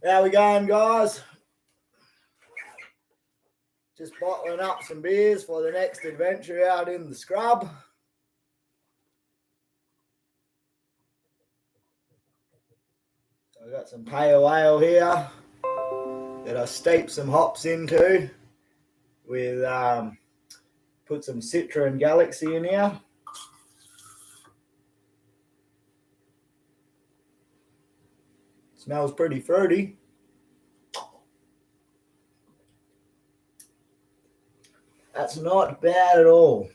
How we going, guys? Just bottling up some beers for the next adventure out in the scrub. I got some pale ale here that I steeped some hops into with put some Citra and Galaxy in here. Smells pretty fruity. That's not bad at all.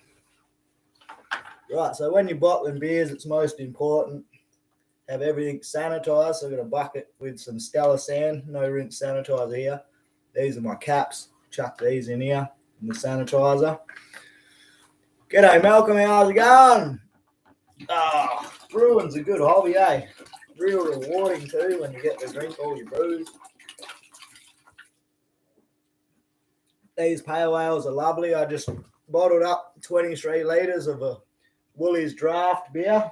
Right, so when you're bottling beers, it's most important have everything sanitized. So I've got a bucket with some Stella Sand, no rinse sanitizer here. These are my caps. Chuck these in here in the sanitizer. G'day, Malcolm. How's it going? Brewing's a good hobby, eh? Real rewarding too when you get to drink all your brews. These pale ales are lovely. I just bottled up 23 litres of a Woolies draft beer.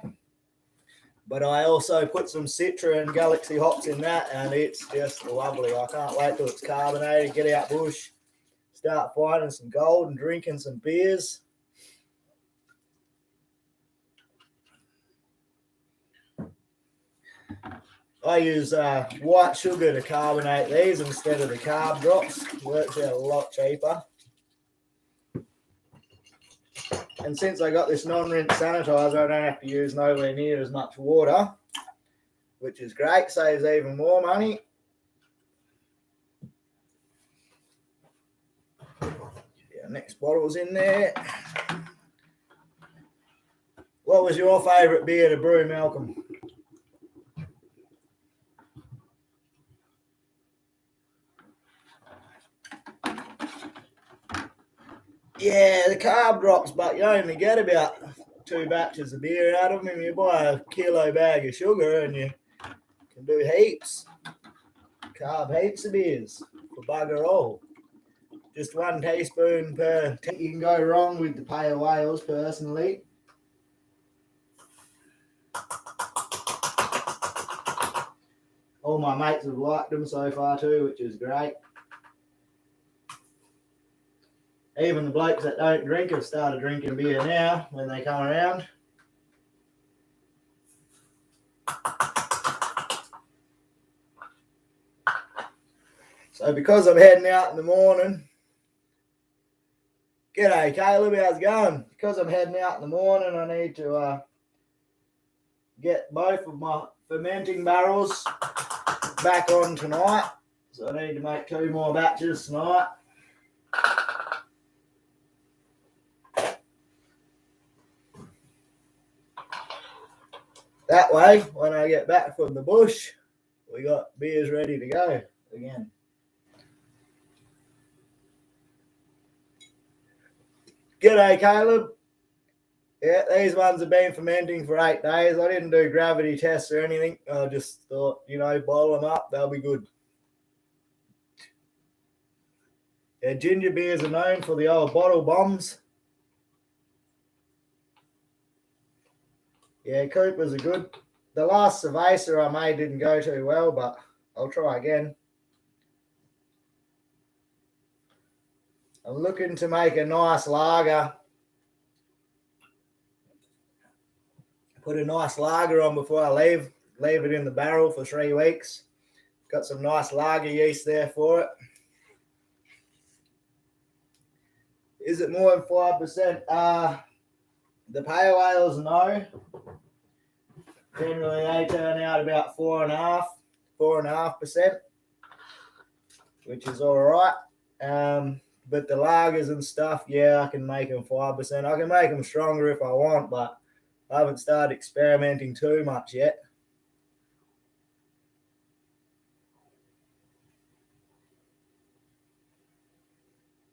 But I also put some Citra and Galaxy hops in that, and it's just lovely. I can't wait till it's carbonated, get out bush, start finding some gold and drinking some beers. I use white sugar to carbonate these instead of the carb drops. Works out a lot cheaper. And since I got this non-rinse sanitizer, I don't have to use nowhere near as much water, which is great, saves even more money. Yeah, next bottle's in there. What was your favourite beer to brew, Malcolm? Yeah, the carb drops, but you only get about 2 batches of beer out of them. You buy a kilo bag of sugar and you can do heaps. Carb heaps of beers for bugger all. Just 1 teaspoon per. You can go wrong with the pale ales, personally. All my mates have liked them so far too, which is great. Even the blokes that don't drink have started drinking beer now when they come around. So because I'm heading out in the morning, g'day Caleb, how's it going? Because I'm heading out in the morning, I need to get both of my fermenting barrels back on tonight. So I need to make 2 more batches tonight. That way, when I get back from the bush, we got beers ready to go again. G'day, Caleb. Yeah, these ones have been fermenting for 8 days. I didn't do gravity tests or anything. I just thought, bottle them up. They'll be good. Yeah, ginger beers are known for the old bottle bombs. Yeah, Coopers are good. The last Cerveza I made didn't go too well, but I'll try again. I'm looking to make a nice lager. Put a nice lager on before I leave. Leave it in the barrel for 3 weeks. Got some nice lager yeast there for it. Is it more than 5%? The pale ales, no. Generally, they turn out about 4.5%, which is all right. But the lagers and stuff, yeah, I can make them 5%. I can make them stronger if I want, but I haven't started experimenting too much yet.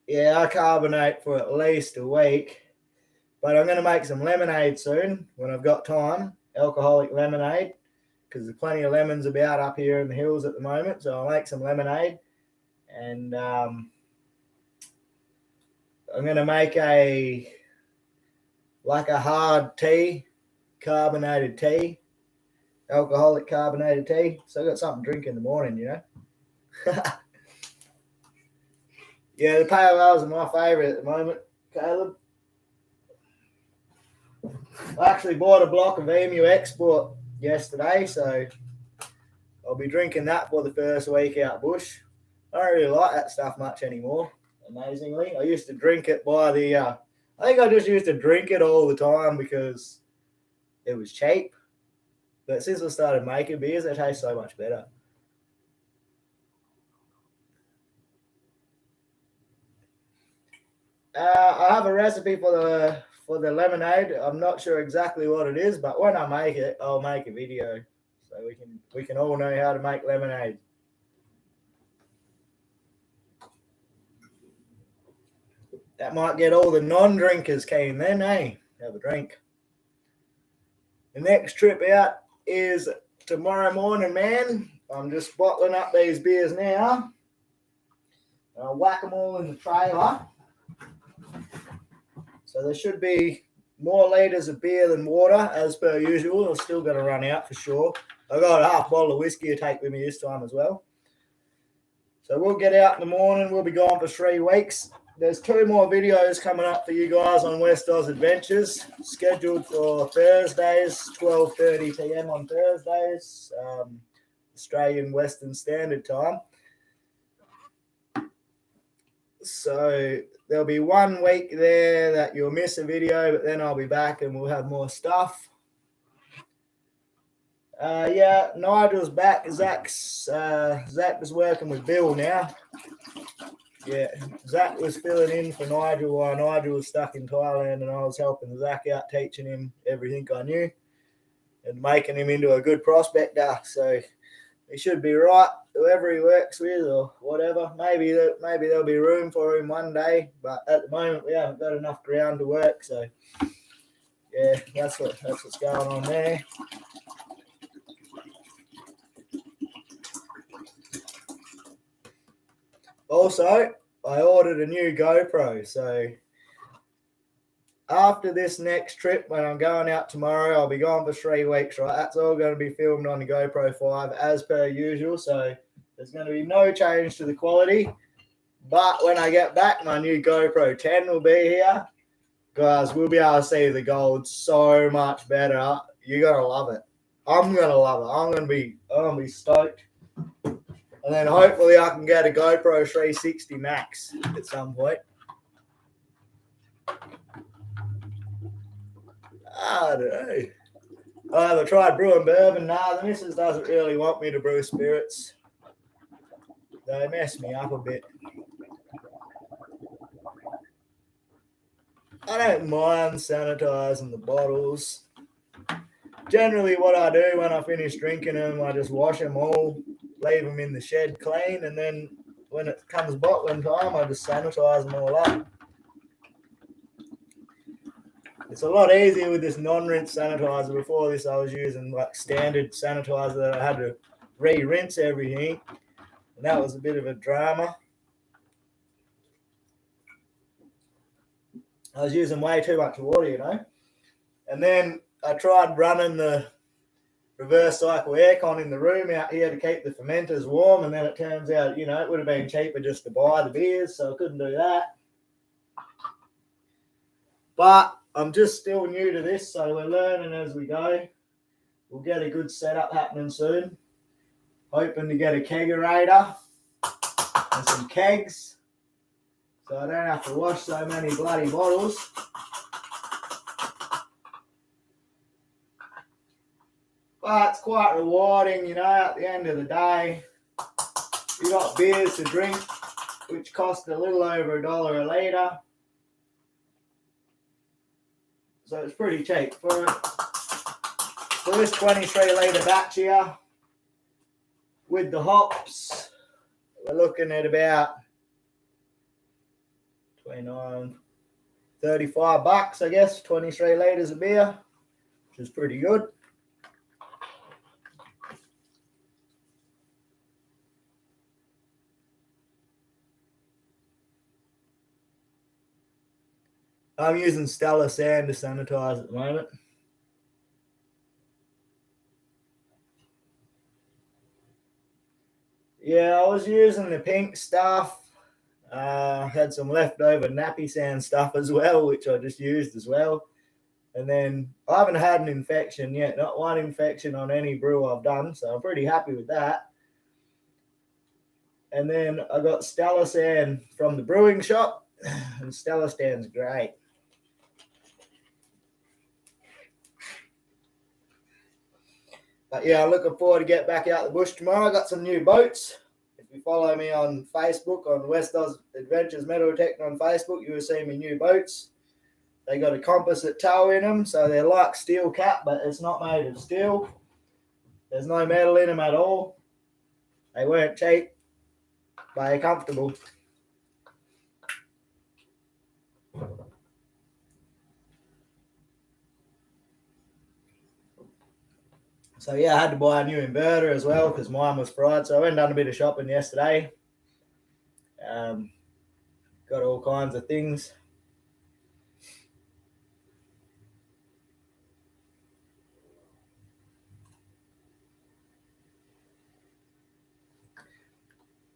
Yeah, I carbonate for at least a week, but I'm going to make some lemonade soon when I've got time. Alcoholic lemonade, because there's plenty of lemons about up here in the hills at the moment. So I'll make some lemonade, and I'm going to make a hard tea, carbonated tea, alcoholic carbonated tea. So I got something to drink in the morning, Yeah, the pale ales are my favourite at the moment, Caleb. I actually bought a block of Emu Export yesterday, so I'll be drinking that for the first week out bush. I don't really like that stuff much anymore, amazingly. I used to drink it by the, I think I just used to drink it all the time because it was cheap. But since I started making beers, they taste so much better. I have a recipe for the lemonade. I'm not sure exactly what it is, but when I make it, I'll make a video so we can all know how to make lemonade. That might get all the non-drinkers keen then, eh? Have a drink. The next trip out is tomorrow morning, man. I'm just bottling up these beers now. I'll whack them all in the trailer. So there should be more litres of beer than water, as per usual. I'm still going to run out for sure. I've got a half bottle of whiskey to take with me this time as well. So we'll get out in the morning. We'll be gone for 3 weeks. There's 2 more videos coming up for you guys on West Oz Adventures, scheduled for Thursdays, 12:30 p.m. on Thursdays, Australian Western Standard Time. So there'll be 1 week there that you'll miss a video, but then I'll be back and we'll have more stuff. Yeah, Nigel's back. Zach was working with Bill now. Yeah, Zach was filling in for Nigel while Nigel was stuck in Thailand, and I was helping Zach out, teaching him everything I knew and making him into a good prospector. So he should be right, whoever he works with or whatever. Maybe there'll be room for him one day, but at the moment we haven't got enough ground to work. So yeah, that's what's going on there. Also, I ordered a new GoPro. So after this next trip, when I'm going out tomorrow, I'll be gone for 3 weeks, right? That's all going to be filmed on the GoPro 5 as per usual. So there's going to be no change to the quality. But when I get back, my new GoPro 10 will be here. Guys, we'll be able to see the gold so much better. You're going to love it. I'm going to love it. I'm going to be stoked. And then hopefully I can get a GoPro 360 Max at some point. I don't know. I haven't tried brewing bourbon. Nah, the missus doesn't really want me to brew spirits. They mess me up a bit. I don't mind sanitizing the bottles. Generally, what I do when I finish drinking them, I just wash them all, leave them in the shed clean, and then when it comes bottling time, I just sanitize them all up. It's a lot easier with this non-rinse sanitizer. Before this, I was using like standard sanitizer that I had to re-rinse everything, and that was a bit of a drama. I was using way too much water, you know. And then I tried running the reverse cycle aircon in the room out here to keep the fermenters warm, and then it turns out, you know, it would have been cheaper just to buy the beers, so I couldn't do that. But I'm just still new to this, so we're learning as we go. We'll get a good setup happening soon. Hoping to get a kegerator and some kegs, so I don't have to wash so many bloody bottles. But it's quite rewarding, you know, at the end of the day. You got beers to drink, which cost a little over $1 a litre. So it's pretty cheap. For this 23 litre batch here, with the hops, we're looking at about 29, 35 bucks, I guess, 23 litres of beer, which is pretty good. I'm using Stella Sand to sanitize at the moment. Yeah, I was using the pink stuff. Had some leftover nappy sand stuff as well, which I just used as well. And then I haven't had an infection yet, not one infection on any brew I've done, so I'm pretty happy with that. And then I got Stellar from the brewing shop, and Stellar great. But yeah, I'm looking forward to get back out the bush tomorrow. I got some new boats. If you follow me on Facebook, on West Oz Adventures Metal Tech on Facebook, you will see me new boats. They got a composite tow in them, so they're like steel cap, but it's not made of steel. There's no metal in them at all. They weren't cheap, but they're comfortable. So yeah, I had to buy a new inverter as well because mine was fried. So I went and done a bit of shopping yesterday. Got all kinds of things.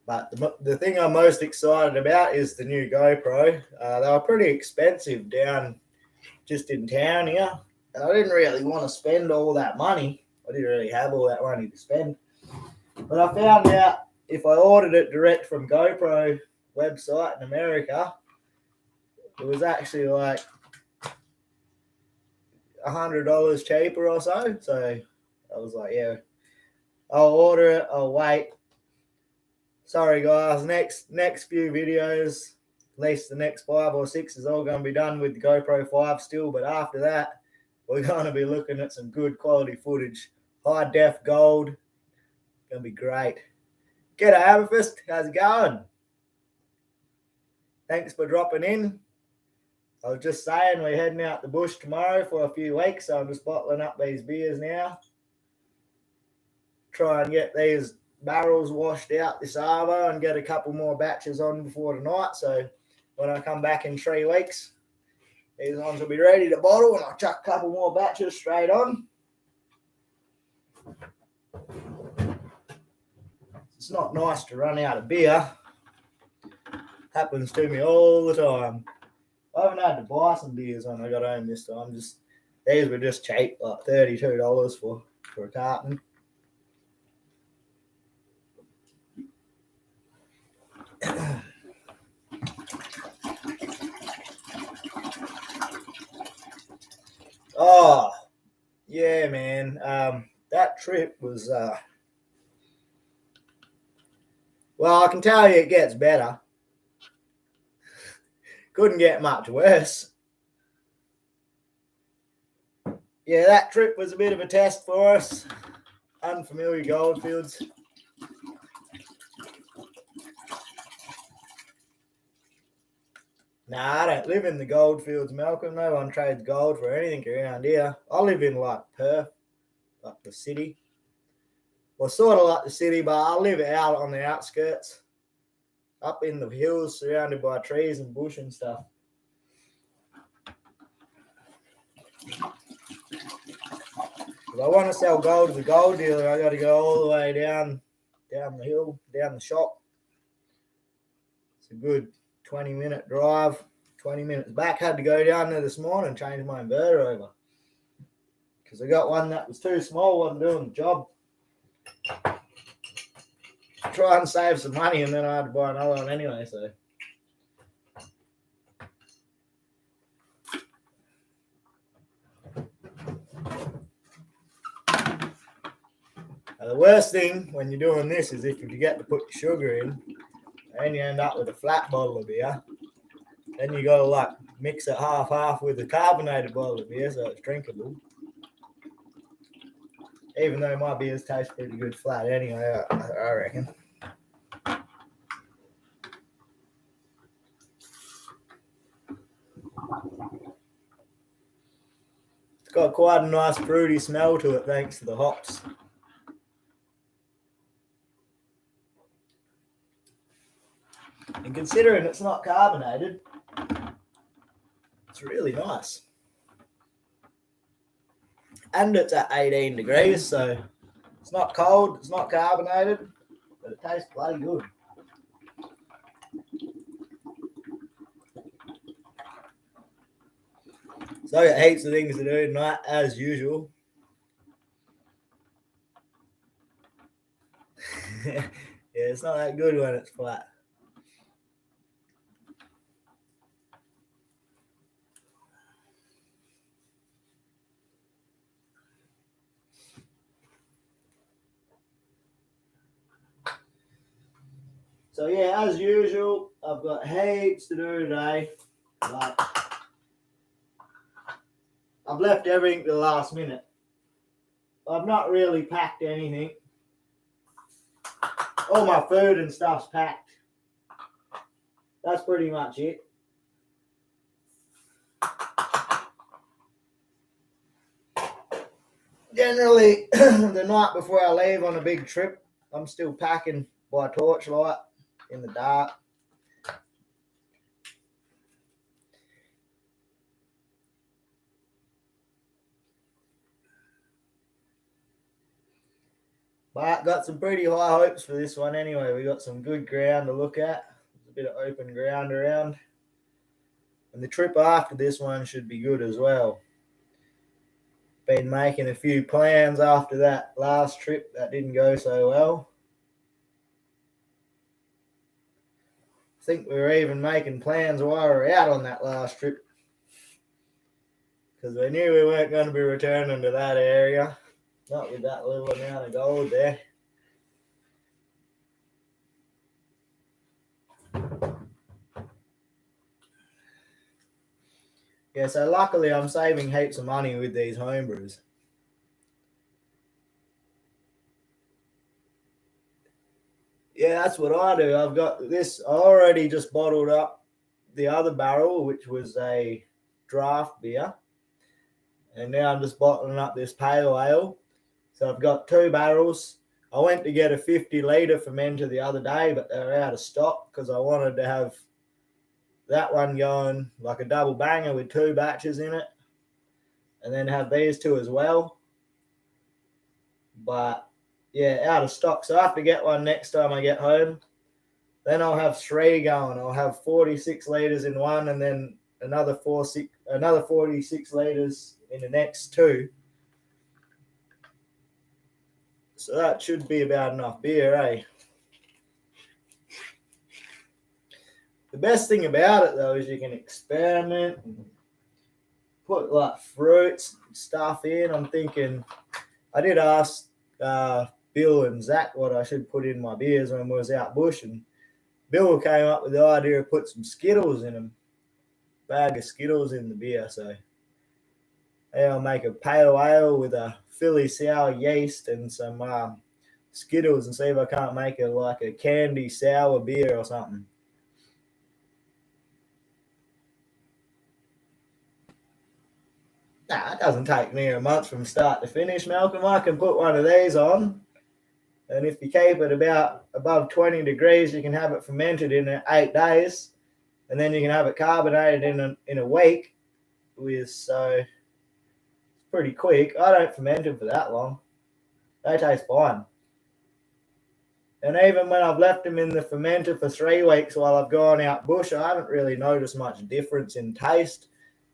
But the thing I'm most excited about is the new GoPro. They were pretty expensive down just in town here. And I didn't really want to spend all that money. I didn't really have all that money to spend. But I found out if I ordered it direct from GoPro website in America, it was actually like $100 cheaper or so. So I was like, yeah, I'll order it. I'll wait. Sorry guys, next few videos, at least the next 5 or 6 is all going to be done with the GoPro 5 still, but after that, we're going to be looking at some good quality footage. High def gold. Going to be great. G'day Amethyst, how's it going? Thanks for dropping in. I was just saying we're heading out the bush tomorrow for a few weeks, so I'm just bottling up these beers now. Try and get these barrels washed out this arvo and get a couple more batches on before tonight. So when I come back in 3 weeks, these ones will be ready to bottle and I'll chuck a couple more batches straight on. It's not nice to run out of beer. Happens to me all the time. I haven't had to buy some beers when I got home this time. These were just cheap, like $32 for a carton. Oh, yeah, man. That trip was, well, I can tell you it gets better. Couldn't get much worse. Yeah, that trip was a bit of a test for us. Unfamiliar goldfields. Nah, I don't live in the goldfields, Malcolm. No one trades gold for anything around here. I live in like Perth, like the city. Well, sort of like the city, but I live out on the outskirts, up in the hills, surrounded by trees and bush and stuff. If I want to sell gold to the gold dealer, I got to go all the way down the hill, down the shop. It's a good 20-minute drive, 20 minutes back. Had to go down there this morning and change my inverter over because I got one that was too small, wasn't doing the job. Try and save some money, and then I had to buy another one anyway. So the worst thing when you're doing this is if you forget to put your sugar in, and you end up with a flat bottle of beer. Then you got to like mix it half with a carbonated bottle of beer so it's drinkable. Even though my beers taste pretty good flat anyway, I reckon. It's got quite a nice fruity smell to it thanks to the hops. And considering it's not carbonated, it's really nice. And it's at 18 degrees, so it's not cold, it's not carbonated. but it tastes bloody good. So I got heaps of things to do tonight, as usual. Yeah, it's not that good when it's flat. So yeah, as usual, I've got heaps to do today. Like, I've left everything to the last minute. I've not really packed anything. All my food and stuff's packed. That's pretty much it. Generally, the night before I leave on a big trip, I'm still packing by torchlight in the dark. But got some pretty high hopes for this one anyway. We got some good ground to look at. There's a bit of open ground around. And the trip after this one should be good as well. Been making a few plans after that last trip that didn't go so well. I think we were even making plans while we were out on that last trip, because we knew we weren't going to be returning to that area. Not with that little amount of gold there. Yeah, so luckily I'm saving heaps of money with these homebrews. Yeah, that's what I do. I've got this, I already just bottled up the other barrel, which was a draft beer. And now I'm just bottling up this pale ale. So I've got 2 barrels. I went to get a 50-litre fermenter the other day, but they're out of stock because I wanted to have that one going like a double banger with 2 batches in it, and then have these 2 as well. But yeah, out of stock. So I have to get one next time I get home. Then I'll have 3 going. I'll have 46 litres in one, and then another 46 litres in the next 2. So that should be about enough beer, eh? The best thing about it, though, is you can experiment and put like fruits and stuff in. I'm thinking, I did ask Bill and Zach what I should put in my beers when we was out bushing. Bill came up with the idea of put some Skittles in them. Bag of Skittles in the beer. So I'll make a pale ale with a Philly sour yeast and some Skittles, and see if I can't make it like a candy sour beer or something. Nah, it doesn't take near a month from start to finish, Malcolm. I can put one of these on, and if you keep it about above 20 degrees, you can have it fermented in 8 days, and then you can have it carbonated in a week. So it's pretty quick. I don't ferment them for that long. They taste fine. And even when I've left them in the fermenter for 3 weeks while I've gone out bush, I haven't really noticed much difference in taste.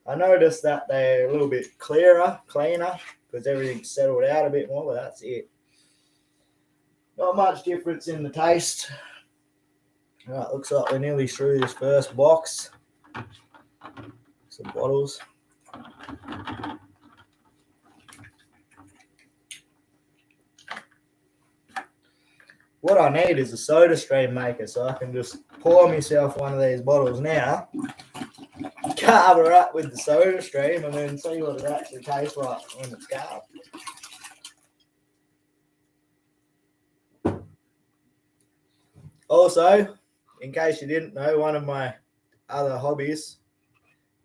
I noticed that they're a little bit cleaner, because everything's settled out a bit more, but that's it. Not much difference in the taste. All right, looks like we're nearly through this first box. Some bottles. What I need is a soda stream maker, so I can just pour myself one of these bottles now, carve up with the soda stream, and then see what it actually tastes like when it's carved. Also, in case you didn't know, one of my other hobbies,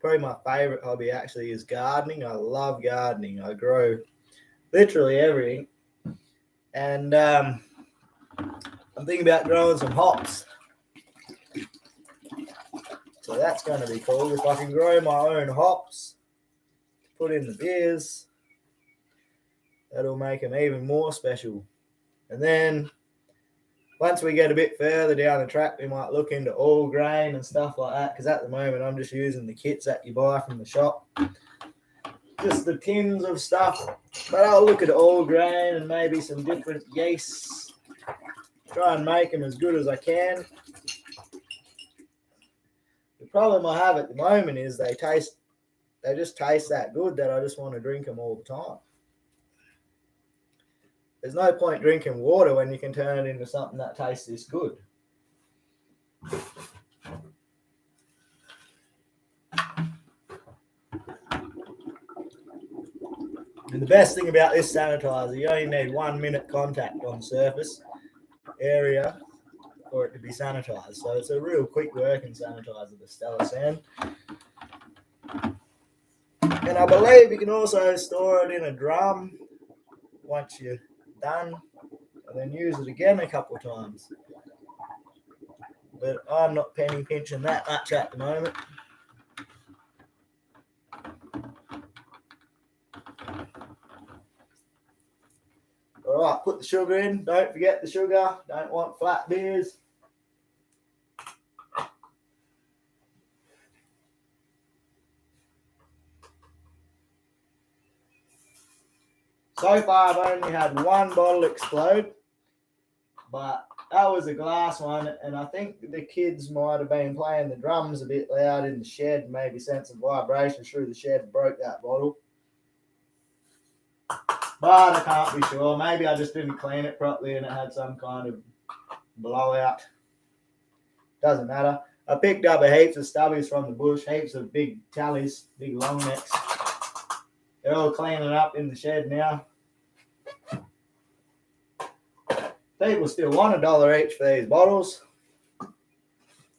probably my favorite hobby actually, is gardening. I love gardening. I grow literally everything. And I'm thinking about growing some hops. So that's going to be cool. If I can grow my own hops, put in the beers, that'll make them even more special. And then Once we get a bit further down the track, we might look into all grain and stuff like that, because at the moment I'm just using the kits that you buy from the shop, just the tins of stuff. But I'll look at all grain and maybe some different yeasts, try and make them as good as I can. The problem I have at the moment is they just taste that good that I just want to drink them all the time. There's no point drinking water when you can turn it into something that tastes this good. And the best thing about this sanitizer, you only need 1 minute contact on the surface area for it to be sanitized. So it's a real quick working sanitizer, the Stella Sand. And I believe you can also store it in a drum once you're done, and then use it again a couple of times. But I'm not penny pinching that much at the moment. All right, put the sugar in. Don't forget the sugar. Don't want flat beers. So far, I've only had one bottle explode, but that was a glass one, and I think the kids might have been playing the drums a bit loud in the shed, maybe sent some vibration through the shed and broke that bottle. But I can't be sure. Maybe I just didn't clean it properly and it had some kind of blowout. Doesn't matter. I picked up a heaps of stubbies from the bush, heaps of big tallies, big long necks. They're all cleaning up in the shed now. People still want $1 each for these bottles.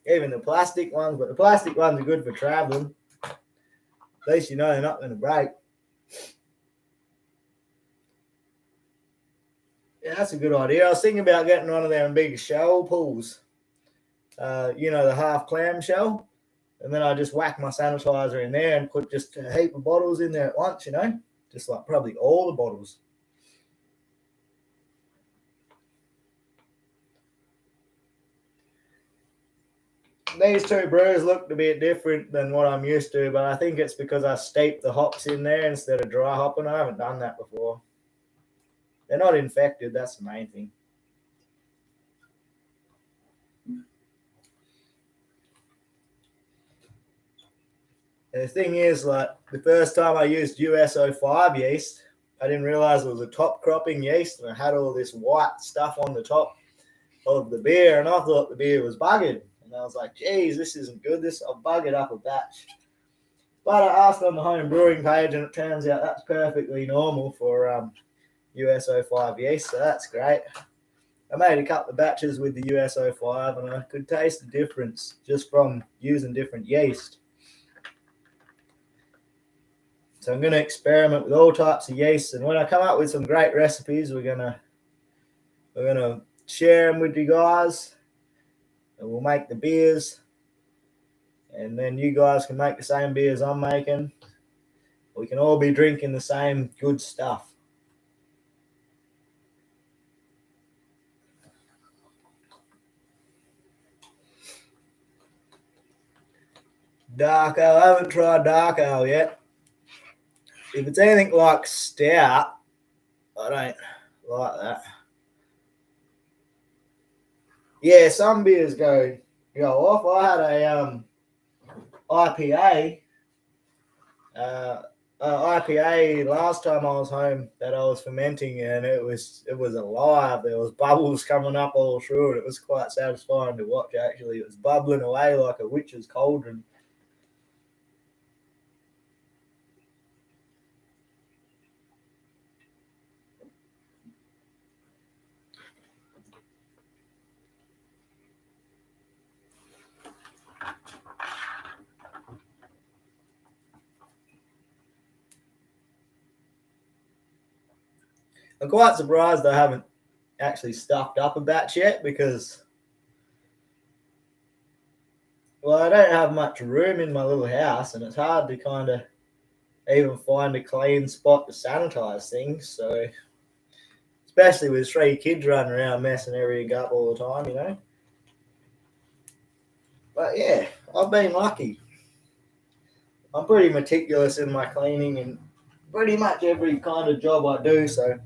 Even the plastic ones, but the plastic ones are good for traveling. At least you know they're not going to break. Yeah, that's a good idea. I was thinking about getting one of them big shell pools. The half clam shell. And then I just whack my sanitizer in there and put just a heap of bottles in there at once, just like probably all the bottles. These two brews look a bit different than what I'm used to, but I think it's because I steep the hops in there instead of dry hopping. I haven't done that before. They're not infected, that's the main thing. And the thing is, like, the first time I used US-05 yeast, I didn't realize it was a top cropping yeast, and it had all this white stuff on the top of the beer, and I thought the beer was buggered. And I was like, geez, this isn't good. I'll buggered up a batch. But I asked on the home brewing page, and it turns out that's perfectly normal for US-05 yeast, so that's great. I made a couple of batches with the US-05, and I could taste the difference just from using different yeast. So I'm going to experiment with all types of yeast, and when I come up with some great recipes, we're gonna share them with you guys, and we'll make the beers, and then you guys can make the same beers I'm making. We can all be drinking the same good stuff. Dark ale. I haven't tried dark ale yet. If it's anything like stout, I don't like that. Yeah, some beers go off. I had a IPA. IPA last time I was home that I was fermenting, and it was alive. There was bubbles coming up all through it. It was quite satisfying to watch, actually. It was bubbling away like a witch's cauldron. I'm quite surprised I haven't actually stuffed up a batch yet, because, well, I don't have much room in my little house, and it's hard to kind of even find a clean spot to sanitize things. So it's especially with 3 kids running around messing everything up all the time, you know. But yeah, I've been lucky. I'm pretty meticulous in my cleaning and pretty much every kind of job I do, so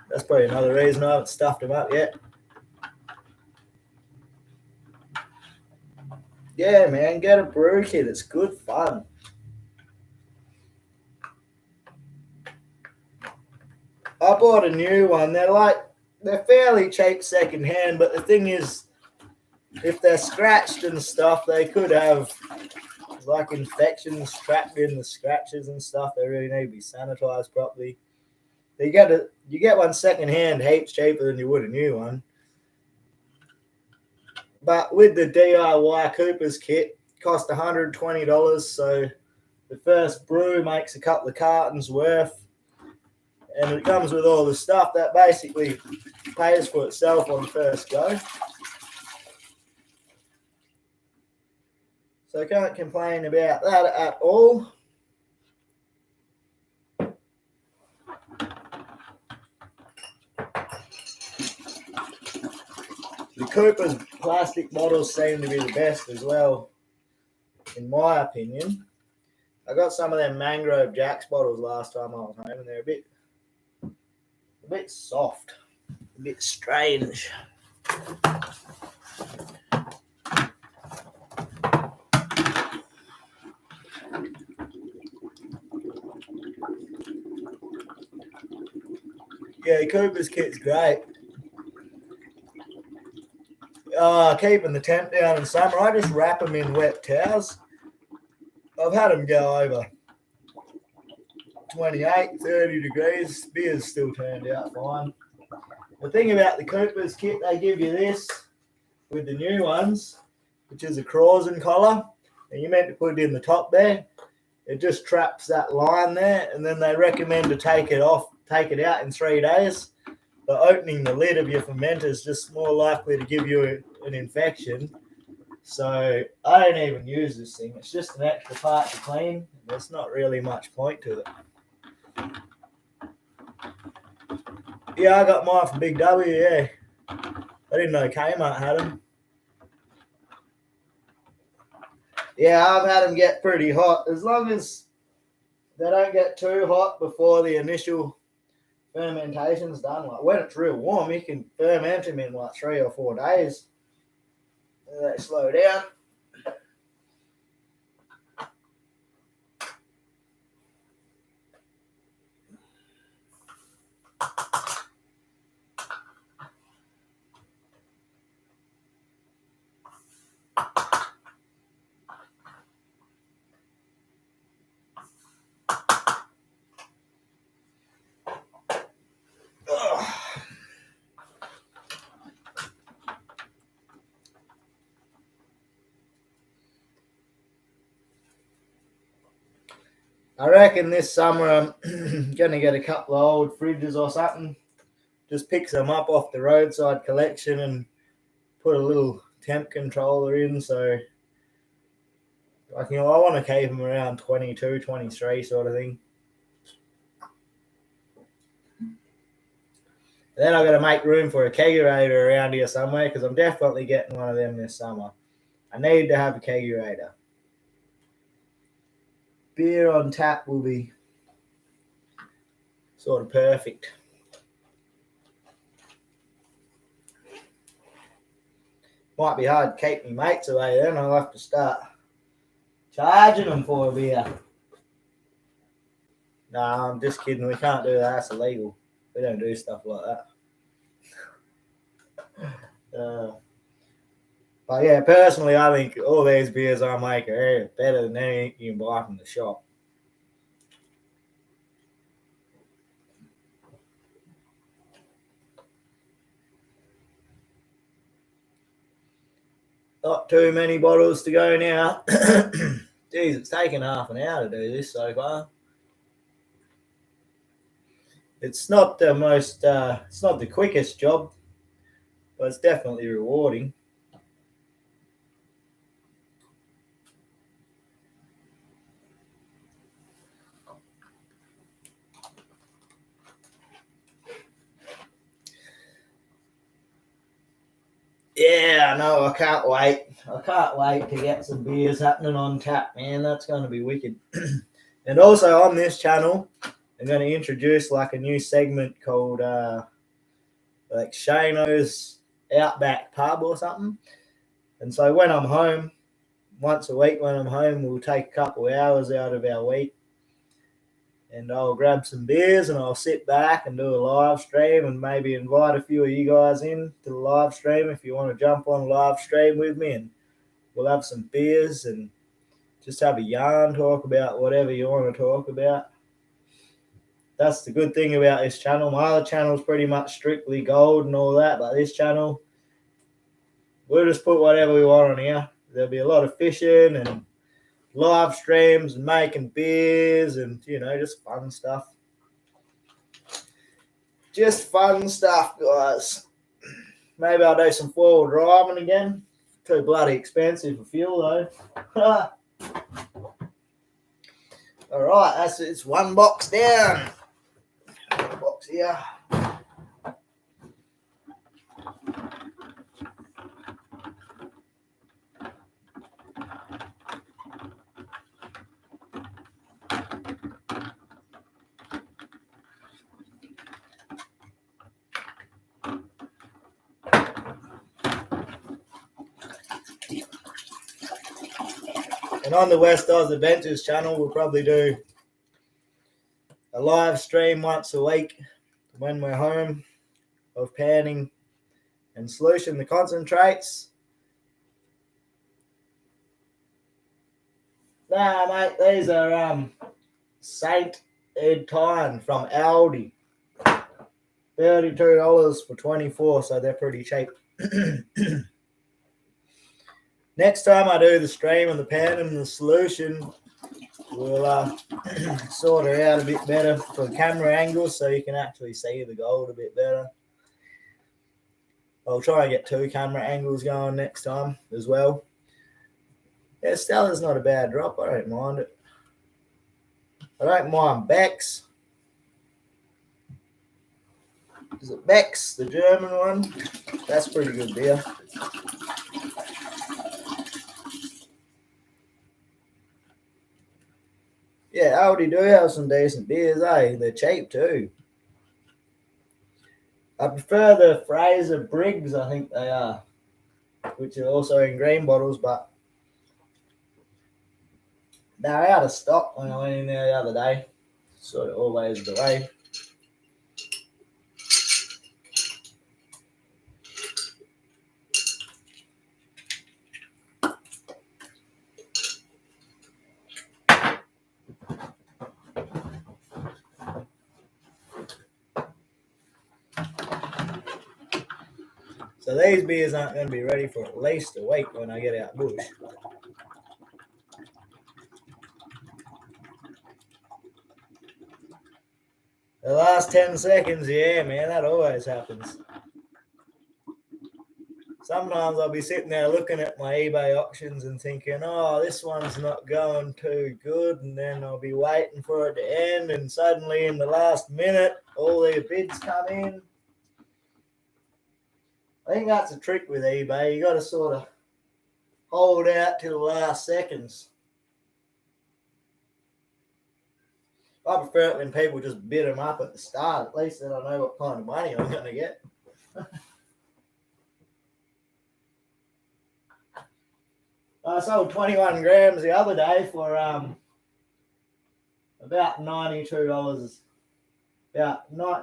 that's probably another reason I haven't stuffed them up yet. Yeah, man, get a brew kit. It's good fun. I bought a new one. They're fairly cheap second hand, but the thing is, if they're scratched and stuff, they could have like infections trapped in the scratches and stuff. They really need to be sanitized properly. You get one second hand heaps cheaper than you would a new one. But with the DIY Cooper's kit, it cost $120. So the first brew makes a couple of cartons worth, and it comes with all the stuff that basically pays for itself on the first go. So I can't complain about that at all. The Cooper's plastic bottles seem to be the best as well, in my opinion. I got some of them Mangrove Jacks bottles last time I was home, and they're a bit soft, a bit strange. Yeah, Cooper's kit's great. Keeping the temp down in summer, I just wrap them in wet towels. I've had them go over 28, 30 degrees. Beer's still turned out fine. The thing about the Cooper's kit, they give you this with the new ones, which is a Crozon collar, and you're meant to put it in the top there. It just traps that line there, and then they recommend to take it out in 3 days. But opening the lid of your fermenter is just more likely to give you an infection. So I don't even use this thing. It's just an extra part to clean. There's not really much point to it. Yeah, I got mine from Big W, yeah. I didn't know Kmart had them. Yeah, I've had them get pretty hot. As long as they don't get too hot before the initial fermentation's done. Like when it's real warm, you can ferment them in like 3 or 4 days. And they slow down. I reckon this summer I'm going to get a couple of old fridges or something. Just pick some up off the roadside collection and put a little temp controller in. So I want to keep them around 22, 23 sort of thing. Then I've got to make room for a kegerator around here somewhere because I'm definitely getting one of them this summer. I need to have a kegerator. Beer on tap will be sort of perfect. Might be hard to keep my mates away then. I'll have to start charging them for a beer. No, I'm just kidding. We can't do that. That's illegal. We don't do stuff like that. But yeah, personally, I think all these beers I make are better than anything you can buy from the shop. Not too many bottles to go now. Geez, it's taken half an hour to do this so far. It's not the it's not the quickest job, but it's definitely rewarding. I know. I can't wait. I can't wait to get some beers happening on tap, man. That's going to be wicked. And also on this channel, I'm going to introduce like a new segment called like Shano's Outback Pub or something. And so when I'm home, once a week when I'm home, we'll take a couple hours out of our week and I'll grab some beers and I'll sit back and do a live stream and maybe invite a few of you guys in to the live stream if you want to jump on live stream with me, and we'll have some beers and just have a yarn, talk about whatever you want to talk about. That's the good thing about this channel. My other channel is pretty much strictly gold and all that, but this channel, we'll just put whatever we want on here. There'll be a lot of fishing and live streams and making beers and, you know, just fun stuff. Just fun stuff, guys. Maybe I'll do some four-wheel driving again. Too bloody expensive for fuel, though. All right, it's one box down. One box here. And on the West Oz Adventures channel, we'll probably do a live stream once a week when we're home of panning and solution the concentrates. Nah, mate, these are Saint Ed Tyne from Aldi. $32 for 24, so they're pretty cheap. Next time I do the stream and the pan and the solution, we'll sort it out a bit better for the camera angles so you can actually see the gold a bit better. I'll try and get 2 camera angles going next time as well. Yeah, Stella's not a bad drop. I don't mind it. I don't mind Beck's. Is it Beck's, the German one? That's pretty good beer. Yeah, Aldi do have some decent beers, eh? They're cheap too. I prefer the Fraser Briggs, I think they are, which are also in green bottles, but they're out of stock when I went in there the other day. Sort of always the way. So these beers aren't going to be ready for at least a week when I get out bush. The last 10 seconds, yeah, man, that always happens. Sometimes I'll be sitting there looking at my eBay auctions and thinking, oh, this one's not going too good. And then I'll be waiting for it to end. And suddenly in the last minute, all their bids come in. I think that's a trick with eBay. You got to sort of hold out till the last seconds. I prefer it when people just bid them up at the start. At least then I know what kind of money I'm going to get. I sold 21 grams the other day for about $92.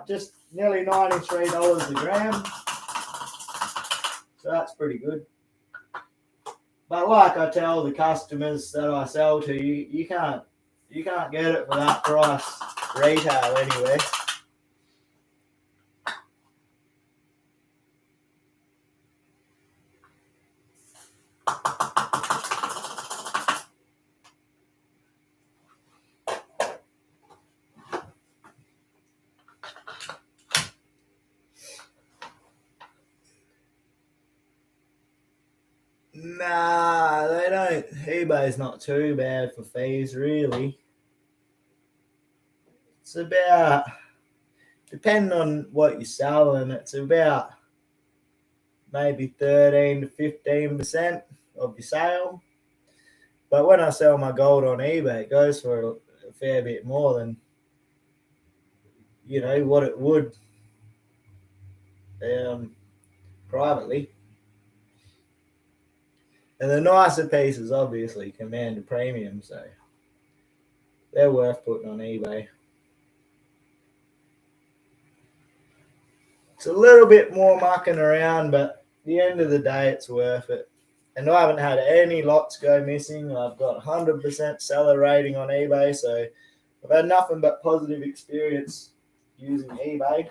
Just nearly $93 a gram. So that's pretty good. But like I tell the customers that I sell to, you can't get it for that price retail anywhere. Nah, they don't. eBay's not too bad for fees, really. It's about, depending on what you're selling, it's about maybe 13 to 15% of your sale. But when I sell my gold on eBay, it goes for a fair bit more than, what it would privately. And the nicer pieces obviously command a premium, so they're worth putting on eBay. It's a little bit more mucking around, but at the end of the day, it's worth it. And I haven't had any lots go missing. I've got 100% seller rating on eBay, so I've had nothing but positive experience using eBay.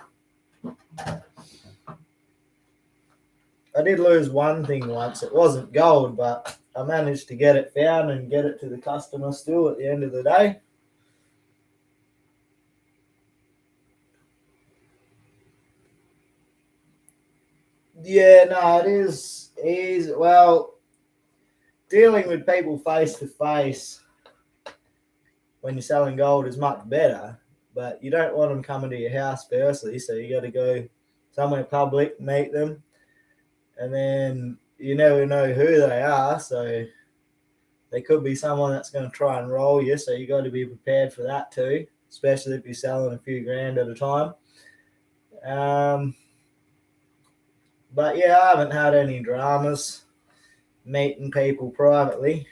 I did lose one thing once. It wasn't gold, but I managed to get it found and get it to the customer still at the end of the day. Yeah, no, it is easy. Well, dealing with people face to face when you're selling gold is much better, but you don't want them coming to your house firstly, so you got to go somewhere public, meet them, and then you never know who they are, so they could be someone that's going to try and roll you, so you got to be prepared for that too, especially if you're selling a few grand at a time. But yeah, I haven't had any dramas meeting people privately.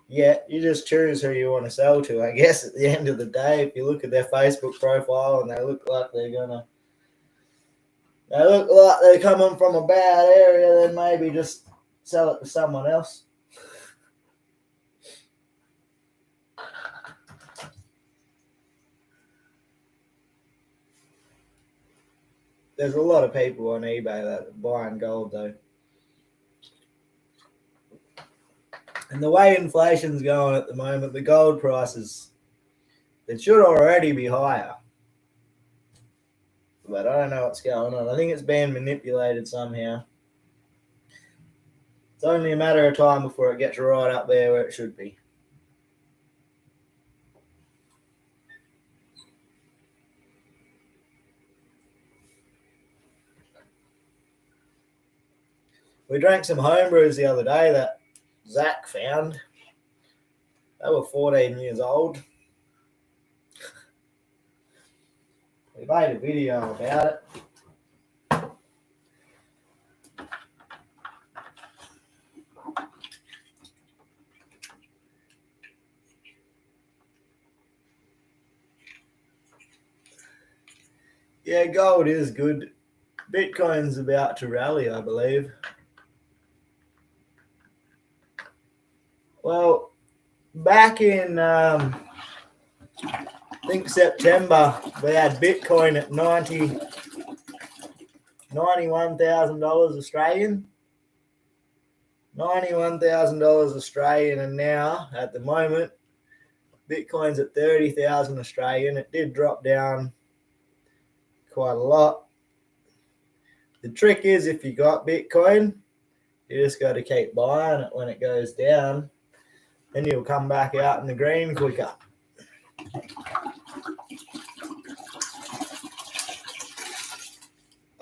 Yeah, you just choose who you want to sell to, I guess, at the end of the day. If you look at their Facebook profile and they look like they're coming from a bad area, then maybe just sell it to someone else. There's a lot of people on eBay that are buying gold, though. And the way inflation's going at the moment, the gold prices, it should already be higher. But I don't know what's going on. I think it's being manipulated somehow. It's only a matter of time before it gets right up there where it should be. We drank some homebrews the other day that Zach found. They were 14 years old. We made a video about it. Yeah, gold is good. Bitcoin's about to rally, I believe. Well, back in, I think September, we had Bitcoin at $91,000 Australian. $91,000 Australian, and now, at the moment, Bitcoin's at 30,000 Australian. It did drop down quite a lot. The trick is, if you got Bitcoin, you just got to keep buying it when it goes down, and you'll come back out in the green quicker.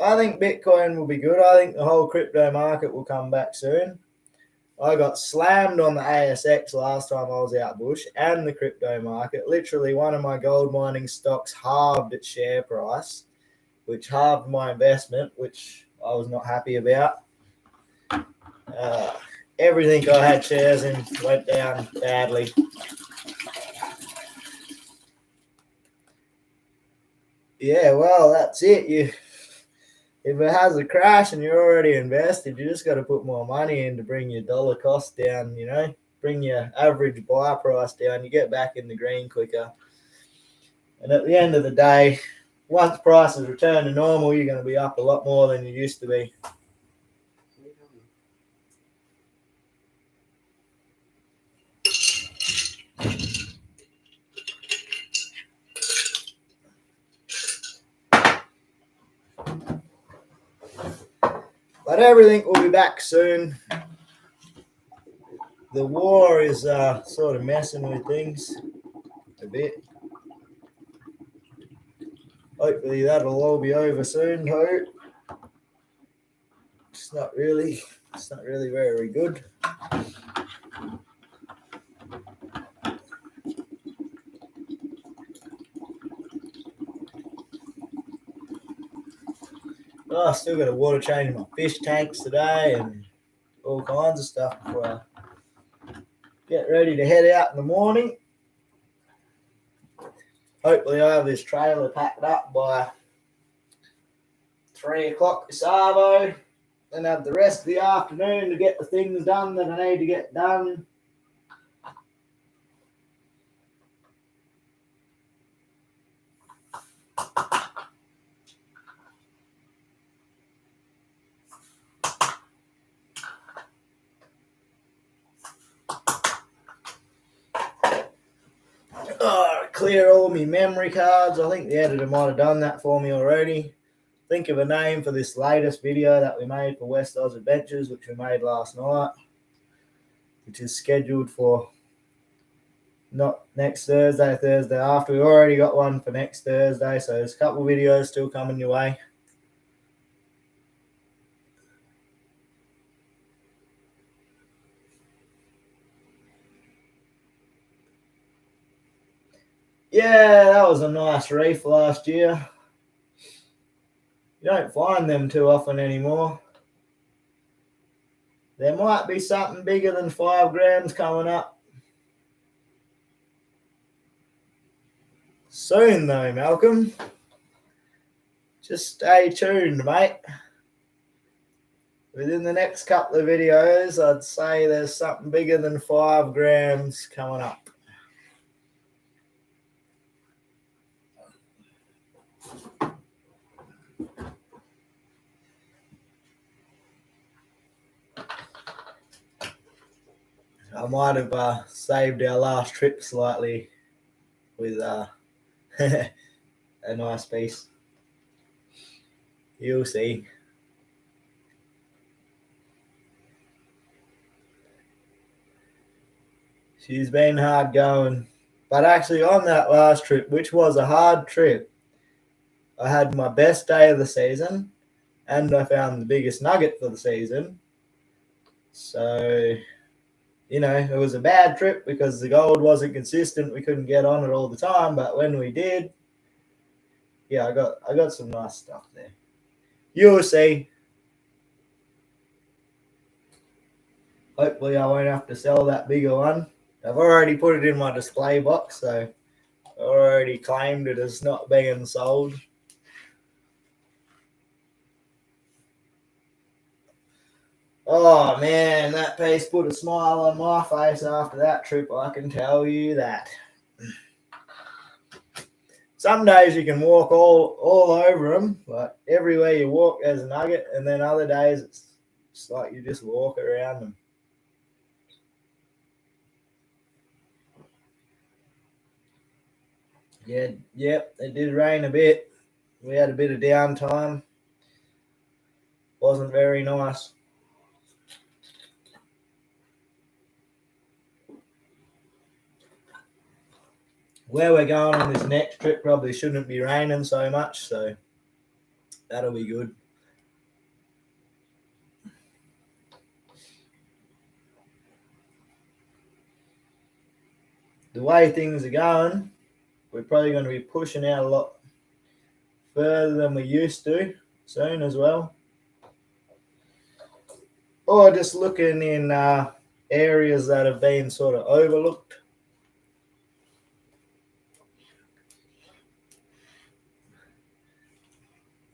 I think Bitcoin will be good. I think the whole crypto market will come back soon. I got slammed on the ASX last time I was out bush, and the crypto market. Literally, one of my gold mining stocks halved its share price, which halved my investment, which I was not happy about. Everything I had shares in went down badly. Yeah, well, that's it. If it has a crash and you're already invested, you just got to put more money in to bring your dollar cost down, bring your average buy price down. You get back in the green quicker. And at the end of the day, once prices return to normal, you're going to be up a lot more than you used to be. But everything will be back soon. The war is sort of messing with things a bit. Hopefully that'll all be over soon, too. not really very good. Oh, I still got a water change in my fish tanks today and all kinds of stuff before I get ready to head out in the morning. Hopefully I have this trailer packed up by 3 o'clock this arvo, and have the rest of the afternoon to get the things done that I need to get done. Clear all my memory cards. I think the editor might have done that for me already. Think of a name for this latest video that we made for West Oz Adventures, which we made last night, which is scheduled for not next Thursday, Thursday after. We already got one for next Thursday, so there's a couple of videos still coming your way. Yeah, that was a nice reef last year. You don't find them too often anymore. There might be something bigger than 5 grams coming up soon though, Malcolm. Just stay tuned, mate. Within the next couple of videos, I'd say there's something bigger than 5 grams coming up. I might have saved our last trip slightly with a nice piece. You'll see. She's been hard going. But actually on that last trip, which was a hard trip, I had my best day of the season and I found the biggest nugget for the season. So, you know, it was a bad trip because the gold wasn't consistent. We couldn't get on it all the time, but when we did, yeah, I got some nice stuff there. You'll see. Hopefully I won't have to sell that bigger one. I've already put it in my display box, so I already claimed it as not being sold. Oh man, that piece put a smile on my face after that trip, I can tell you that. Some days you can walk all over them, like everywhere you walk there's a nugget, and then other days it's like you just walk around them. Yeah, yep, it did rain a bit. We had a bit of downtime. Wasn't very nice. Where we're going on this next trip probably shouldn't be raining so much, so that'll be good. The way things are going, we're probably going to be pushing out a lot further than we used to soon as well. Or just looking in areas that have been sort of overlooked.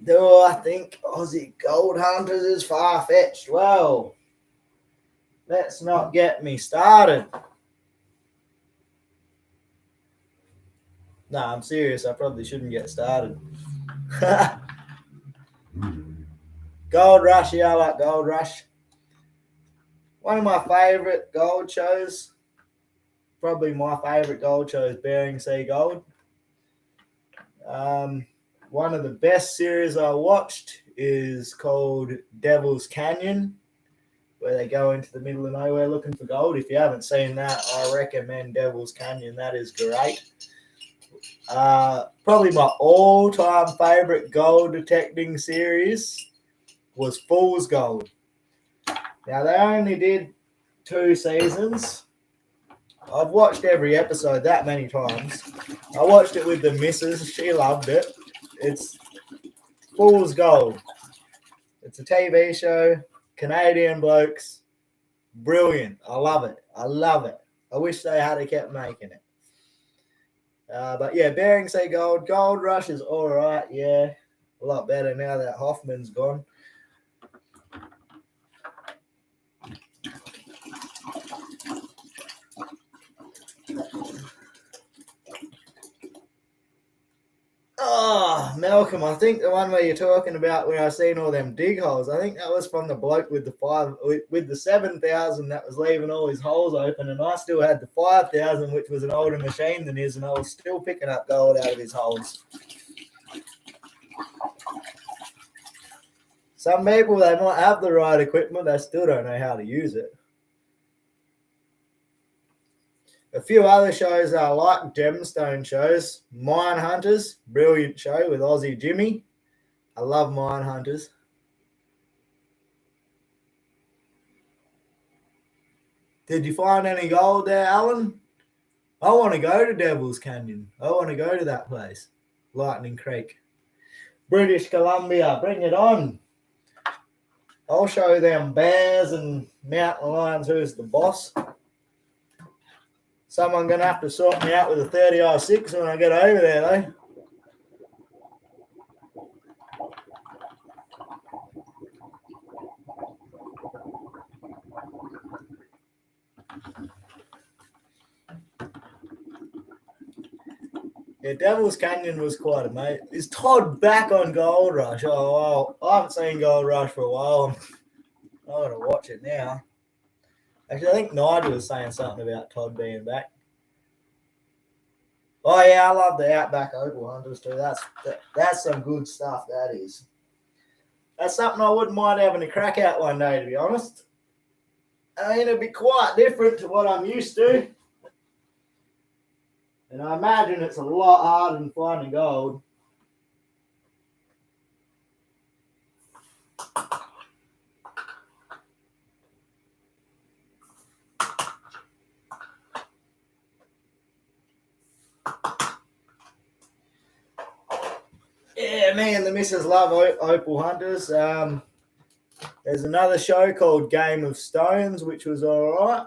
Do I think Aussie Gold Hunters is far-fetched? Well, let's not get me started. No, I'm serious. I probably shouldn't get started. Gold Rush, yeah, I like Gold Rush. One of my favourite gold shows, probably my favourite gold show is Bering Sea Gold. One of the best series I watched is called Devil's Canyon, where they go into the middle of nowhere looking for gold. If you haven't seen that, I recommend Devil's Canyon. That is great. Probably my all-time favourite gold detecting series was Fool's Gold. Now, they only did 2 seasons. I've watched every episode that many times. I watched it with the missus. She loved it. It's Fool's Gold. It's a TV show. Canadian blokes. Brilliant. I love it. I love it. I wish they had kept making it. But yeah, Bering Sea Gold. Gold Rush is all right. Yeah, a lot better now that Hoffman's gone. Oh, Malcolm, I think the one where you're talking about when I seen all them dig holes, I think that was from the bloke with the 7,000 that was leaving all his holes open, and I still had the 5,000, which was an older machine than his, and I was still picking up gold out of his holes. Some people, they might have the right equipment, they still don't know how to use it. A few other shows I like, gemstone shows. Mine Hunters, brilliant show with Aussie Jimmy. I love Mine Hunters. Did you find any gold there, Alan? I want to go to Devil's Canyon. I want to go to that place. Lightning Creek. British Columbia, bring it on. I'll show them bears and mountain lions who's the boss. Someone going to have to sort me out with a 30-06 when I get over there, though. Yeah, Devil's Canyon was quite amazing. Is Todd back on Gold Rush? Oh, well, I haven't seen Gold Rush for a while. I'm going to watch it now. Actually, I think Nigel was saying something about Todd being back. Oh, yeah, I love the Outback Opal Hunters too. That's some good stuff, that is. That's something I wouldn't mind having a crack at one day, to be honest. I mean, it'd be quite different to what I'm used to. And I imagine it's a lot harder than finding gold. Yeah, me and the missus love Opal Hunters. There's another show called Game of Stones, which was all right.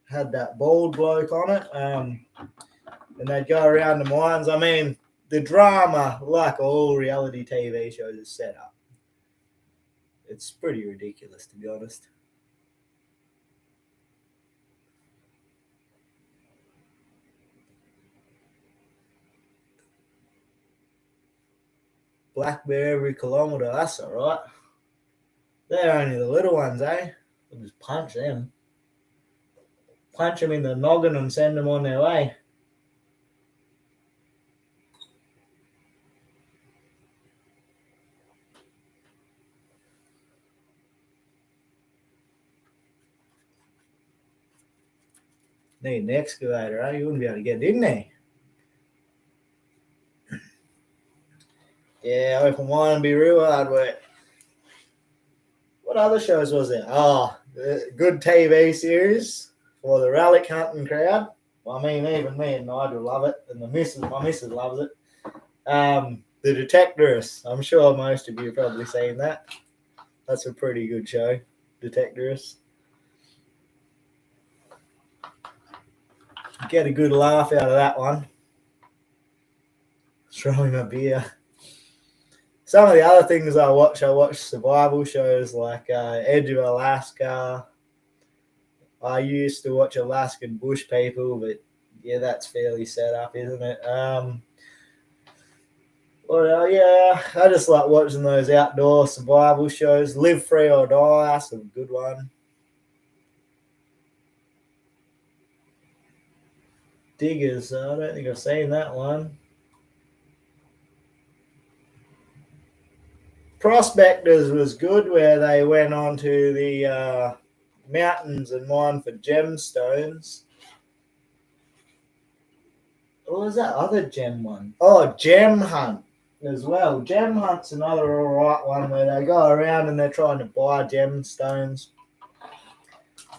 Had that bald bloke on it. And they'd go around the mines. I mean, the drama, like all reality TV shows, is set up. It's pretty ridiculous, to be honest. Black bear every kilometre, that's all right. They're only the little ones, eh? We'll just punch them. Punch them in the noggin and send them on their way. Need an excavator, eh? You wouldn't be able to get it in there. Yeah, open wine and be real hard work. What other shows was there? Oh, good TV series for the relic hunting crowd. Well, I mean, even me and Nigel love it, and my missus loves it. The Detectorists. I'm sure most of you have probably seen that. That's a pretty good show, Detectorists. Get a good laugh out of that one. Throwing a beer. Some of the other things I watch survival shows like Edge of Alaska. I used to watch Alaskan Bush People, but yeah, that's fairly set up, isn't it? Well, yeah, I just like watching those outdoor survival shows. Live Free or Die, that's a good one. Diggers, I don't think I've seen that one. Prospectors was good, where they went onto the mountains and mined for gemstones. What was that other gem one? Oh, Gem Hunt. as well. Gem Hunt's another alright one where they go around and they're trying to buy gemstones.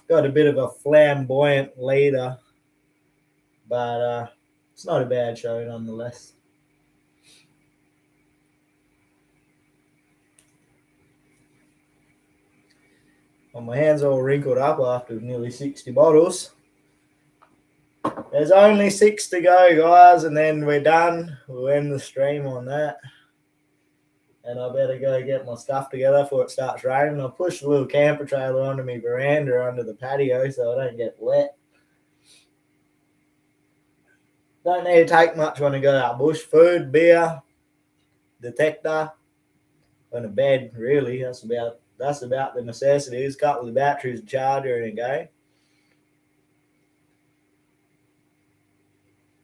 Got a bit of a flamboyant leader, but it's not a bad show nonetheless. Well, my hands are all wrinkled up after nearly 60 bottles. There's only 6 to go, guys, and then we're done. We'll end the stream on that. And I better go get my stuff together before it starts raining. I'll push the little camper trailer onto my veranda under the patio so I don't get wet. Don't need to take much when I go out bush. Food, beer, detector, and a bed, really. That's about the necessities. A couple of batteries, a charger, and a go.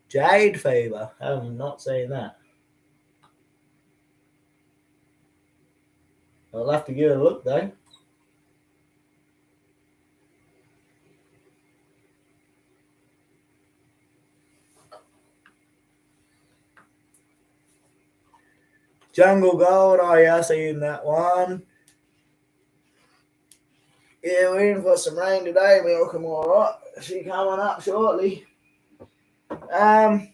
Jade fever. I have not seen that. I'll have to give it a look though. Jungle Gold. Oh yeah, I seen that one. Yeah, we're in for some rain today, Malcolm. All right, she coming up shortly. What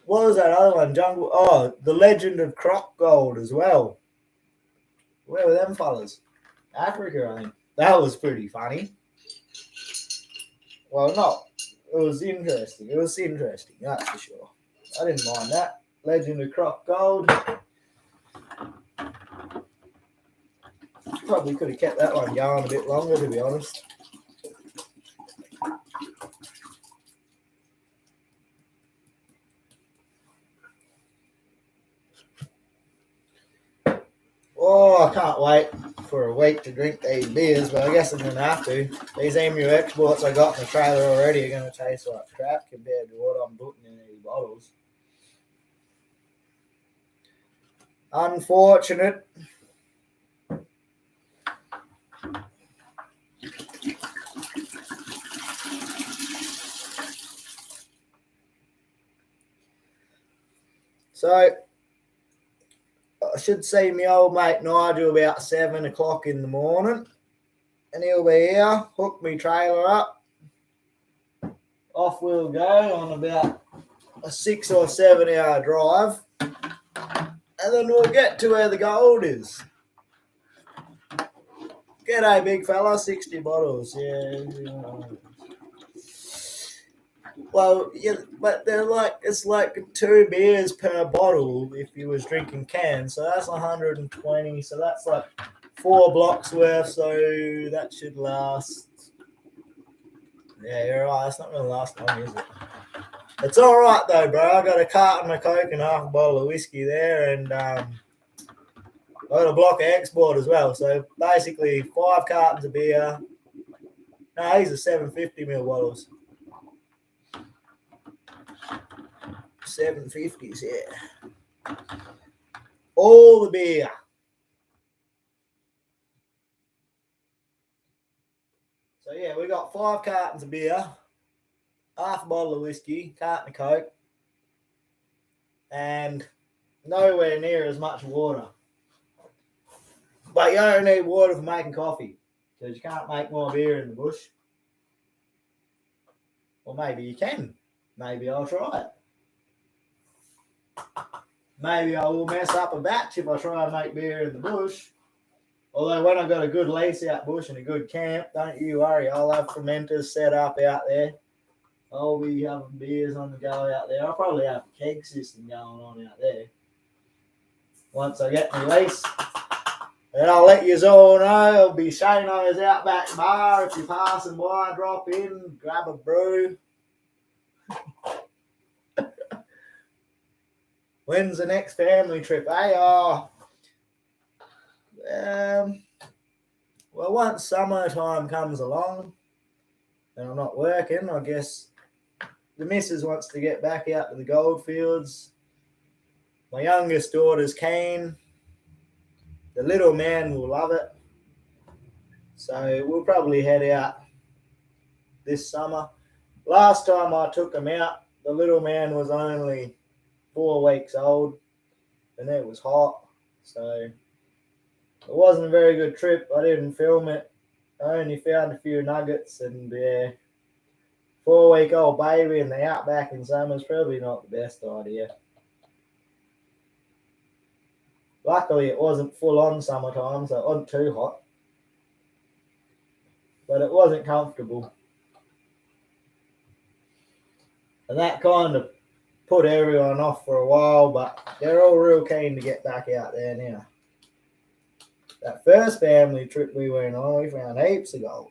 was that other one? Jungle. Oh, The Legend of Croc Gold as well. Where were them fellas? Africa, I think. That was pretty funny. Well, no, it was interesting. That's for sure. I didn't mind that. Legend of Croc Gold. Probably could have kept that one going a bit longer, to be honest. Oh, I can't wait for a week to drink these beers, but I guess I'm going to have to. These Emu exports I got in the trailer already are going to taste like crap compared to what I'm putting in these bottles. Unfortunate. So, I should see my old mate Nigel about 7 o'clock in the morning. And he'll be here, hook me trailer up. Off we'll go on about a 6 or 7 hour drive. And then we'll get to where the gold is. G'day, big fella. 60 bottles. Yeah. Well, yeah, but they're like, it's like 2 beers per bottle if you was drinking cans. So that's 120. So that's like 4 blocks worth. So that should last. Yeah, you're right. That's not going to last long, is it? It's all right though, bro. I got a carton of Coke and half a bottle of whiskey there, and I got a block of export as well. So basically 5 cartons of beer. No, these are 750ml bottles. 750s, yeah. All the beer. So yeah, we got 5 cartons of beer, half a bottle of whiskey, carton of Coke, and nowhere near as much water. But you don't need water for making coffee, because you can't make more beer in the bush. Or maybe you can. Maybe I'll try it. Maybe I will mess up a batch if I try and make beer in the bush. Although when I've got a good lease out bush and a good camp, don't you worry. I'll have fermenters set up out there. I'll be having beers on the go out there. I'll probably have a keg system going on out there. Once I get my lease. And I'll let you all know. It'll be Shano's Outback Bar. If you're passing by, drop in, grab a brew. When's the next family trip? Hey, well, once summertime comes along and I'm not working, I guess the missus wants to get back out to the goldfields. My youngest daughter's keen. The little man will love it. So we'll probably head out this summer. Last time I took him out, the little man was only 4 weeks old. and it was hot, so it wasn't a very good trip. I didn't film it. I only found a few nuggets, and 4-week-old baby in the outback in summer is probably not the best idea. Luckily, it wasn't full on summertime, so it wasn't too hot, but it wasn't comfortable. And that kind of put everyone off for a while, but they're all real keen to get back out there now. That first family trip we went on, we found heaps of gold.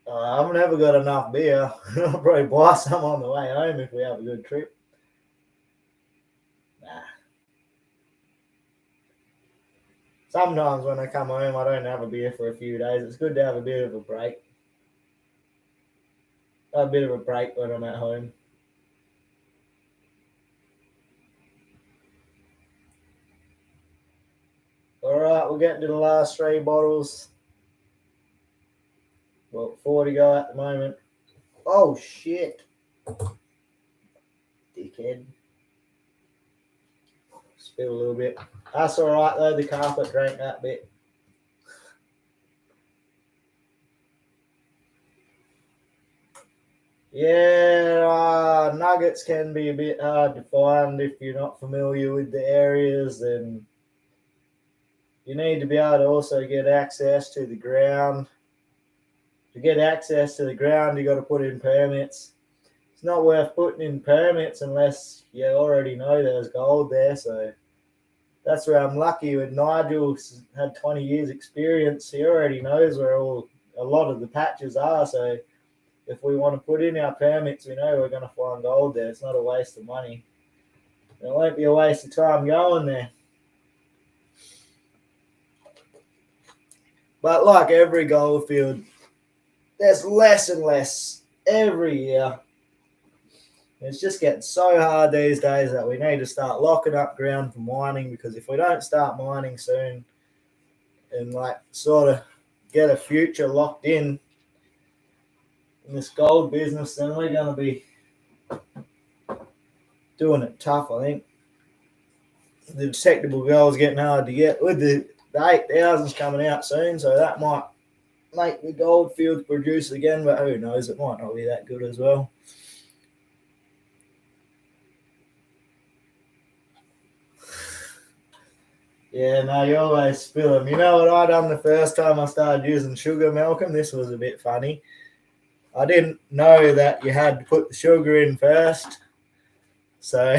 I've never got enough beer. I'll probably buy some on the way home if we have a good trip. Nah. Sometimes when I come home, I don't have a beer for a few days. It's good to have a bit of a break. A bit of a break when I'm at home. All right, we'll get to the last 3 bottles. Well, 4 to go at the moment. Oh, shit. Dickhead. Spill a little bit. That's all right, though. The carpet drank that bit. Yeah, nuggets can be a bit hard to find if you're not familiar with the areas. Then you need to be able to also get access to the ground. To get access to the ground, you got to put in permits. It's not worth putting in permits unless you already know there's gold there. So that's where I'm lucky with Nigel. He's had 20 years experience. He already knows where a lot of the patches are. So if we want to put in our permits, we know we're going to find gold there. It's not a waste of money. It won't be a waste of time going there. But like every gold field, there's less and less every year. It's just getting so hard these days that we need to start locking up ground for mining, because if we don't start mining soon and like sort of get a future locked in this gold business, then we're going to be doing it tough, I think. The detectable gold's getting hard to get with the 8,000s coming out soon, so that might make the gold fields produce again, but who knows, it might not be that good as well. Yeah, no, you always spill them. You know what I done the first time I started using sugar milking? This was a bit funny. I didn't know that you had to put the sugar in first. So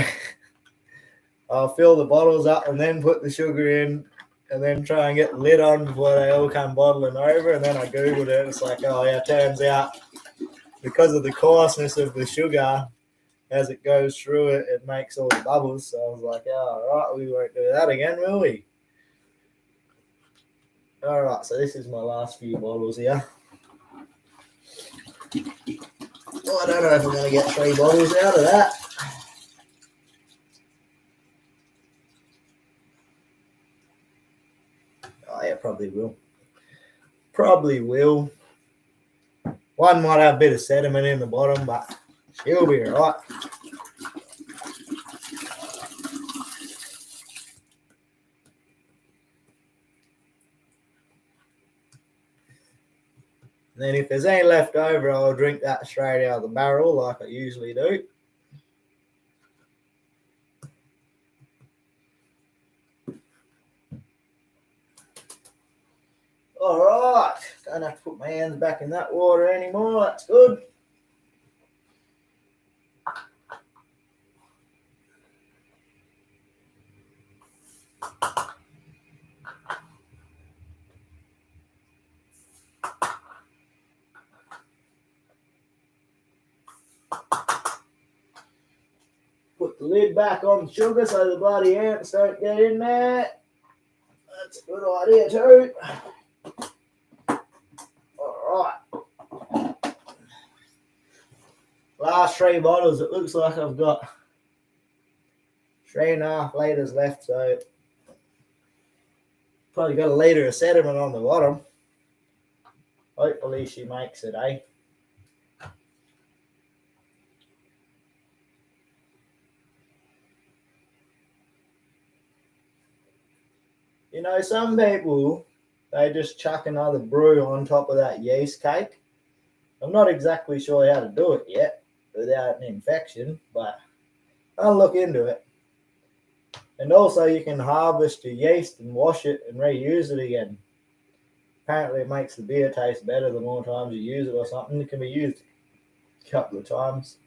I'll fill the bottles up and then put the sugar in and then try and get the lid on before they all come bottling over. And then I Googled it. It's like, oh, yeah, turns out because of the coarseness of the sugar, as it goes through it, it makes all the bubbles. So I was like, oh, all right, we won't do that again, will we? All right, so this is my last few bottles here. Well, I don't know if I'm going to get 3 bottles out of that. Oh, yeah, probably will. Probably will. One might have a bit of sediment in the bottom, but she'll be all right. And then if there's any left over, I'll drink that straight out of the barrel like I usually do. All right. Don't have to put my hands back in that water anymore. That's good. Put the lid back on the sugar so the bloody ants don't get in there. That's a good idea too. All right. Last 3 bottles. It looks like I've got 3.5 litres left, so probably got a litre of sediment on the bottom. Hopefully she makes it, eh? some people, they just chuck another brew on top of that yeast cake. I'm not exactly sure how to do it yet without an infection, but I'll look into it. And also you can harvest your yeast and wash it and reuse it again. Apparently it makes the beer taste better the more times you use it or something. It can be used a couple of times.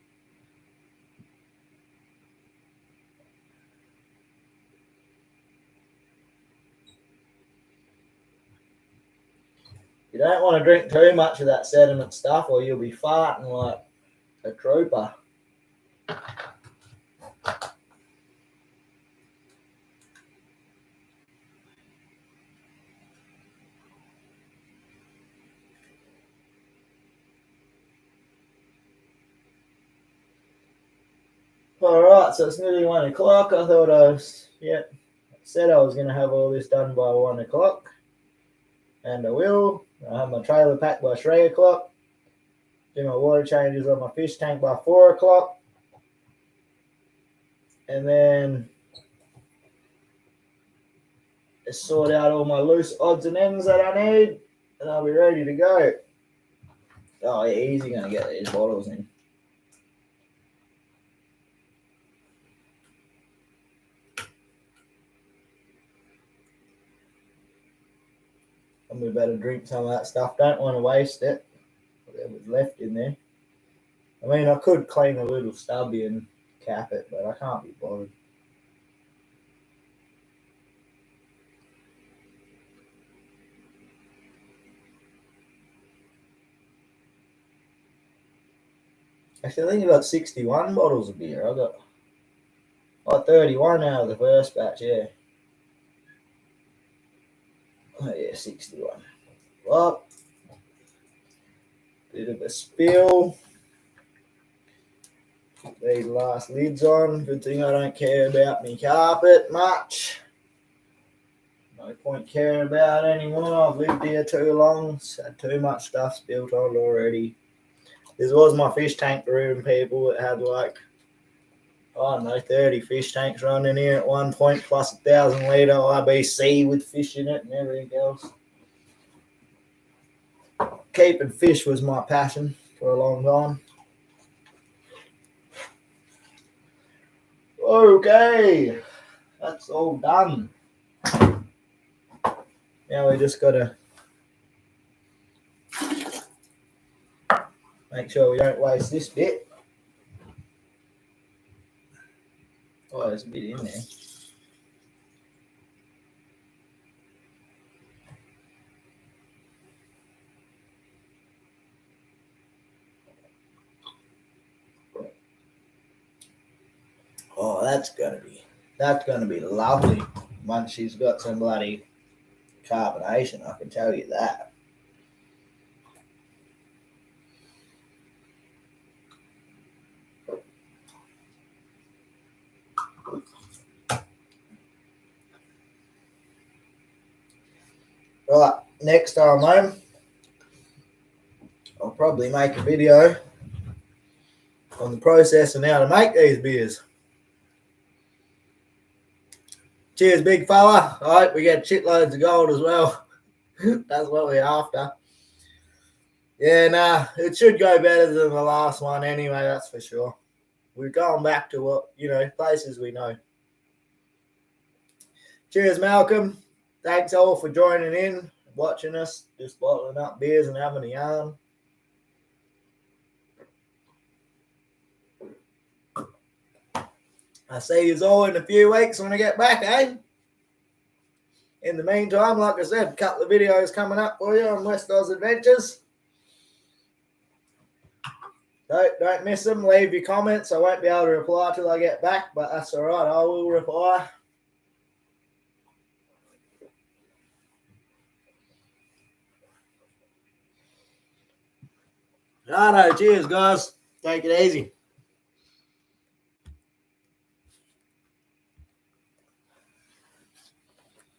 You don't want to drink too much of that sediment stuff or you'll be farting like a trooper. Alright, so it's nearly 1 o'clock. I thought said I was going to have all this done by 1 o'clock. And I will. I have my trailer packed by 3 o'clock. Do my water changes on my fish tank by 4 o'clock. And then just sort out all my loose odds and ends that I need. And I'll be ready to go. Oh, yeah, easy going to get these bottles in. And we better drink some of that stuff. Don't want to waste it. Whatever's left in there. I mean, I could clean a little stubby and cap it, but I can't be bothered. Actually, I think I got 61 bottles of beer. I got 31 out of the first batch, yeah. Oh, yeah, 61. Well, bit of a spill. Put these last lids on. Good thing I don't care about my carpet much. No point caring about it anymore. I've lived here too long. It's had too much stuff spilled on already. This was my fish tank room, people. It had like, I don't know, 30 fish tanks running here at one point, plus 1,000 litre IBC with fish in it and everything else. Keeping fish was my passion for a long time. Okay, that's all done. Now we just gotta make sure we don't waste this bit. Oh, there's a bit in there. Oh, that's gonna be lovely once she's got some bloody carbonation, I can tell you that. Right, next time home, I'll probably make a video on the process and how to make these beers. Cheers, big fella. I hope we get shitloads of gold as well. That's what we're after. Yeah, nah, it should go better than the last one anyway, that's for sure. We're going back to what, places we know. Cheers, Malcolm. Thanks all for joining in, watching us, just bottling up beers and having a yarn. I'll see you all in a few weeks when I get back, eh? In the meantime, like I said, a couple of videos coming up for you on West Oz Adventures. Don't miss them. Leave your comments. I won't be able to reply till I get back, but that's all right. I will reply. Righto, cheers, guys. Take it easy.